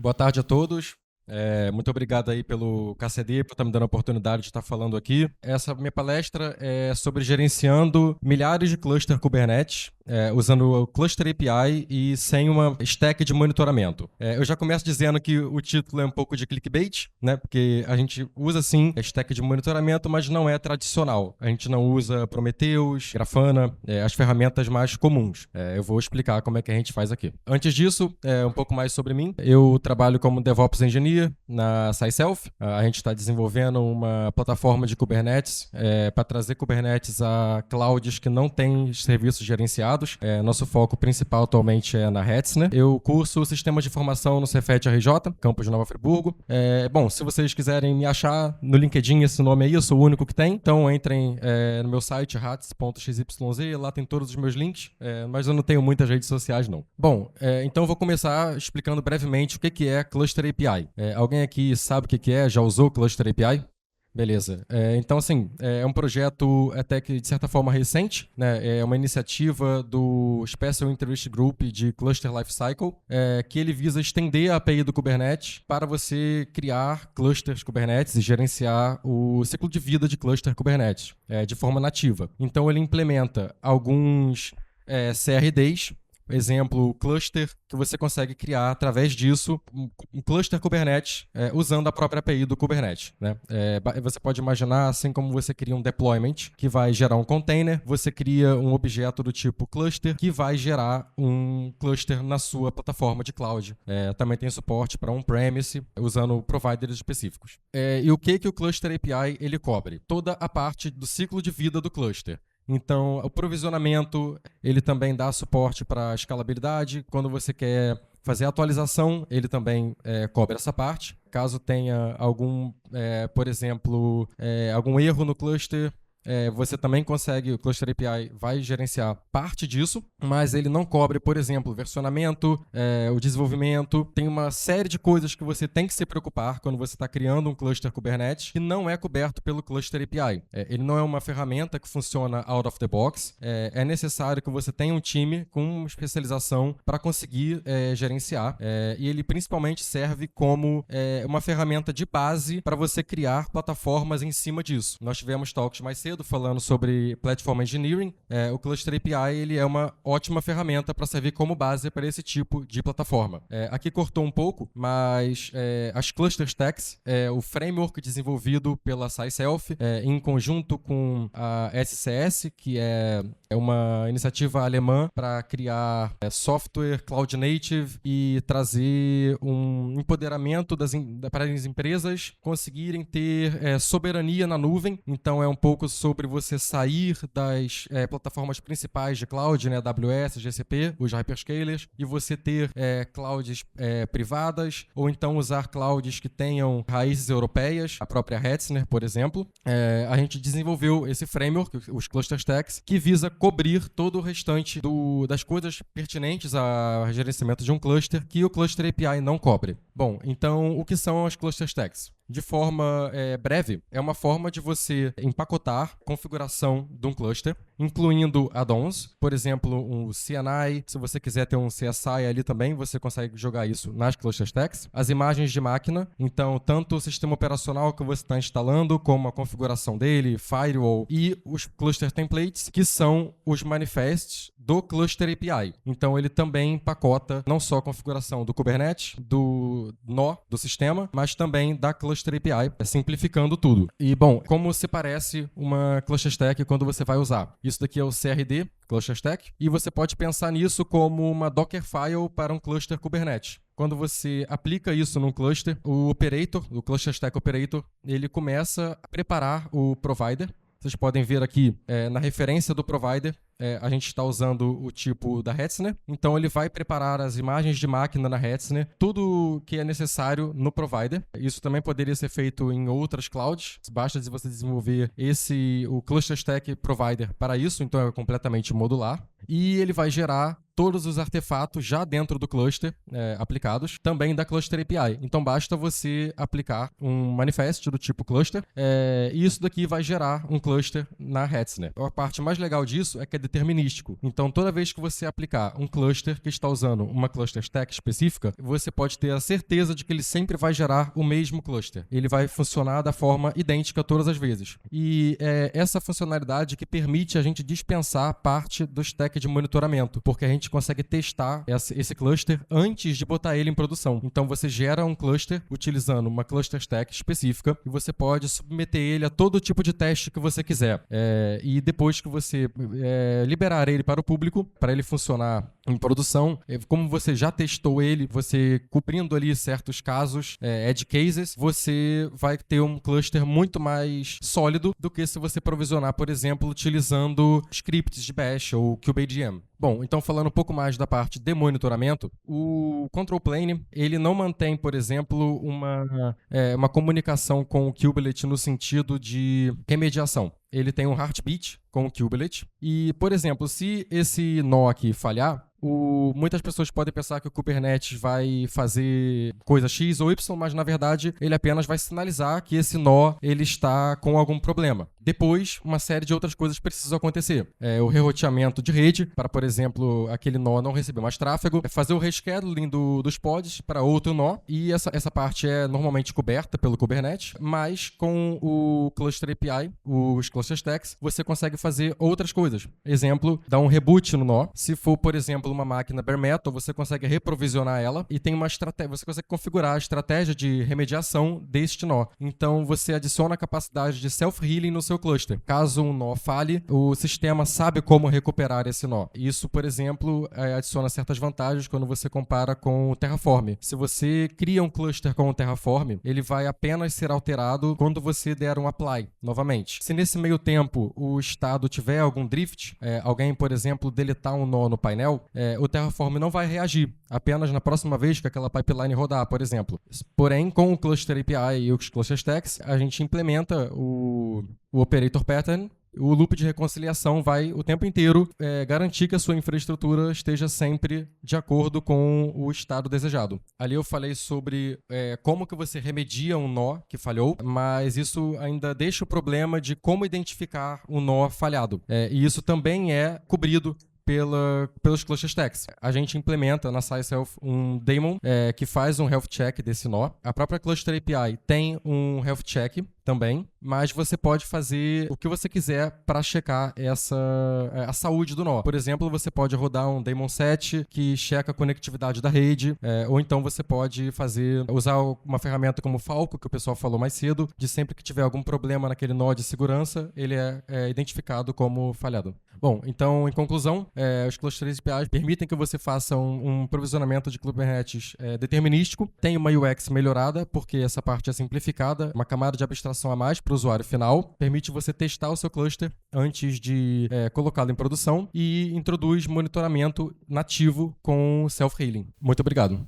Boa tarde a todos. Muito obrigado aí pelo KCD, por estar me dando a oportunidade de estar falando aqui. Essa minha palestra é sobre gerenciando milhares de cluster Kubernetes, usando o Cluster API e sem uma stack de monitoramento. Eu já começo dizendo que o título é um pouco de clickbait, né? Porque a gente usa sim a stack de monitoramento, mas não é tradicional. A gente não usa Prometheus, Grafana, as ferramentas mais comuns. Eu vou explicar como é que a gente faz aqui. Antes disso, um pouco mais sobre mim. Eu trabalho como DevOps Engineer na SciSelf. A gente está desenvolvendo uma plataforma de Kubernetes para trazer Kubernetes a clouds que não têm serviços gerenciados. Nosso foco principal atualmente é na Hetzner. Eu curso Sistemas de Informação no Cefet RJ, campus de Nova Friburgo. Bom, se vocês quiserem me achar no LinkedIn, esse nome aí, eu sou o único que tem. Então entrem no meu site, hats.xyz, lá tem todos os meus links, mas eu não tenho muitas redes sociais, não. Bom, então eu vou começar explicando brevemente o que é Cluster API. Alguém aqui sabe o que é? Já usou Cluster API? Beleza. Então, assim, é um projeto até que, de certa forma, recente, né? É uma iniciativa do Special Interest Group de Cluster Lifecycle, que ele visa estender a API do Kubernetes para você criar clusters Kubernetes e gerenciar o ciclo de vida de cluster Kubernetes de forma nativa. Então, ele implementa alguns CRDs. Exemplo, o cluster que você consegue criar através disso, um cluster Kubernetes usando a própria API do Kubernetes, né? Você pode imaginar assim como você cria um deployment que vai gerar um container, você cria um objeto do tipo cluster que vai gerar um cluster na sua plataforma de cloud. Também tem suporte para on-premise usando providers específicos. E o que o Cluster API ele cobre? Toda a parte do ciclo de vida do cluster. Então, o provisionamento, ele também dá suporte para escalabilidade. Quando você quer fazer a atualização, ele também cobre essa parte. Caso tenha algum, por exemplo, algum erro no cluster, você também consegue, o Cluster API vai gerenciar parte disso, mas ele não cobre, por exemplo, o versionamento, o desenvolvimento. Tem uma série de coisas que você tem que se preocupar quando você está criando um cluster Kubernetes que não é coberto pelo Cluster API. Ele não é uma ferramenta que funciona out of the box. É necessário que você tenha um time com especialização para conseguir gerenciar. E ele principalmente serve como uma ferramenta de base para você criar plataformas em cima disso. Nós tivemos talks mais cedo falando sobre Platform Engineering. O Cluster API ele é uma ótima ferramenta para servir como base para esse tipo de plataforma. Aqui cortou um pouco, mas as Cluster Stacks, o framework desenvolvido pela SciSelf, em conjunto com a SCS, que é uma iniciativa alemã para criar software cloud native e trazer um empoderamento para as empresas conseguirem ter soberania na nuvem. Então é um pouco sobre você sair das plataformas principais de cloud, né, AWS, GCP, os hyperscalers, e você ter clouds privadas, ou então usar clouds que tenham raízes europeias, a própria Hetzner, por exemplo. A gente desenvolveu esse framework, os Cluster Stacks, que visa cobrir todo o restante das coisas pertinentes ao gerenciamento de um cluster que o Cluster API não cobre. Bom, então o que são as Cluster Stacks? De forma breve, é uma forma de você empacotar a configuração de um cluster, incluindo add-ons, por exemplo, um CNI. Se você quiser ter um CSI ali também, você consegue jogar isso nas Cluster Stacks. As imagens de máquina, então, tanto o sistema operacional que você está instalando, como a configuração dele, firewall e os cluster templates, que são os manifests do Cluster API. Então, ele também empacota não só a configuração do Kubernetes, do nó do sistema, mas também da Cluster API, simplificando tudo. E, bom, como se parece uma Cluster Stack quando você vai usar? Isso daqui é o CRD, Cluster Stack, e você pode pensar nisso como uma Dockerfile para um cluster Kubernetes. Quando você aplica isso num cluster, o operator, o Cluster Stack Operator, ele começa a preparar o provider. Vocês podem ver aqui na referência do provider, a gente está usando o tipo da Hetzner, então ele vai preparar as imagens de máquina na Hetzner, tudo que é necessário no provider. Isso também poderia ser feito em outras clouds, basta você desenvolver o Cluster Stack Provider para isso, então é completamente modular. E ele vai gerar todos os artefatos já dentro do cluster aplicados, também da Cluster API. Então basta você aplicar um manifest do tipo cluster, e isso daqui vai gerar um cluster na Hetzner. A parte mais legal disso é que a determinístico. Então, toda vez que você aplicar um cluster que está usando uma cluster stack específica, você pode ter a certeza de que ele sempre vai gerar o mesmo cluster. Ele vai funcionar da forma idêntica todas as vezes. E é essa funcionalidade que permite a gente dispensar parte do stack de monitoramento, porque a gente consegue testar esse cluster antes de botar ele em produção. Então, você gera um cluster utilizando uma cluster stack específica e você pode submeter ele a todo tipo de teste que você quiser. E depois que você liberar ele para o público, para ele funcionar em produção, como você já testou ele, você cobrindo ali certos casos, edge cases, você vai ter um cluster muito mais sólido do que se você provisionar, por exemplo, utilizando scripts de Bash ou KubeADM. Bom, então falando um pouco mais da parte de monitoramento, o Control Plane, ele não mantém, por exemplo, uma comunicação com o Kubelet no sentido de remediação. Ele tem um heartbeat com o Kubelet e, por exemplo, se esse nó aqui falhar, muitas pessoas podem pensar que o Kubernetes vai fazer coisa X ou Y, mas na verdade ele apenas vai sinalizar que esse nó ele está com algum problema. Depois, uma série de outras coisas precisam acontecer. O reroteamento de rede, para, por exemplo, aquele nó não receber mais tráfego, fazer o rescheduling dos pods para outro nó, e essa parte é normalmente coberta pelo Kubernetes, mas com o Cluster API, os Cluster Stacks, você consegue fazer outras coisas. Exemplo, dar um reboot no nó. Se for, por exemplo, uma máquina bare metal, você consegue reprovisionar ela e tem uma estratégia, você consegue configurar a estratégia de remediação deste nó. Então, você adiciona a capacidade de self-healing no seu cluster. Caso um nó falhe, o sistema sabe como recuperar esse nó. Isso, por exemplo, adiciona certas vantagens quando você compara com o Terraform. Se você cria um cluster com o Terraform, ele vai apenas ser alterado quando você der um apply novamente. Se nesse meio tempo o estado tiver algum drift, alguém, por exemplo, deletar um nó no painel, o Terraform não vai reagir, apenas na próxima vez que aquela pipeline rodar, por exemplo. Porém, com o Cluster API e os Cluster Stacks, a gente implementa o Operator Pattern. O loop de reconciliação vai o tempo inteiro garantir que a sua infraestrutura esteja sempre de acordo com o estado desejado. Ali eu falei sobre como que você remedia um nó que falhou, mas isso ainda deixa o problema de como identificar um nó falhado. E isso também é cobrido pelos Cluster Stacks. A gente implementa na SciSelf um daemon que faz um health check desse nó. A própria Cluster API tem um health check também, mas você pode fazer o que você quiser para checar a saúde do nó. Por exemplo, você pode rodar um daemon set que checa a conectividade da rede, ou então você pode usar uma ferramenta como o Falco, que o pessoal falou mais cedo, de sempre que tiver algum problema naquele nó de segurança, ele é identificado como falhado. Bom, então, em conclusão, os clusters APIs permitem que você faça um provisionamento de Kubernetes determinístico. Tem uma UX melhorada, porque essa parte é simplificada, uma camada de abstração a mais para o usuário final, permite você testar o seu cluster antes de colocá-lo em produção e introduz monitoramento nativo com self-healing. Muito obrigado.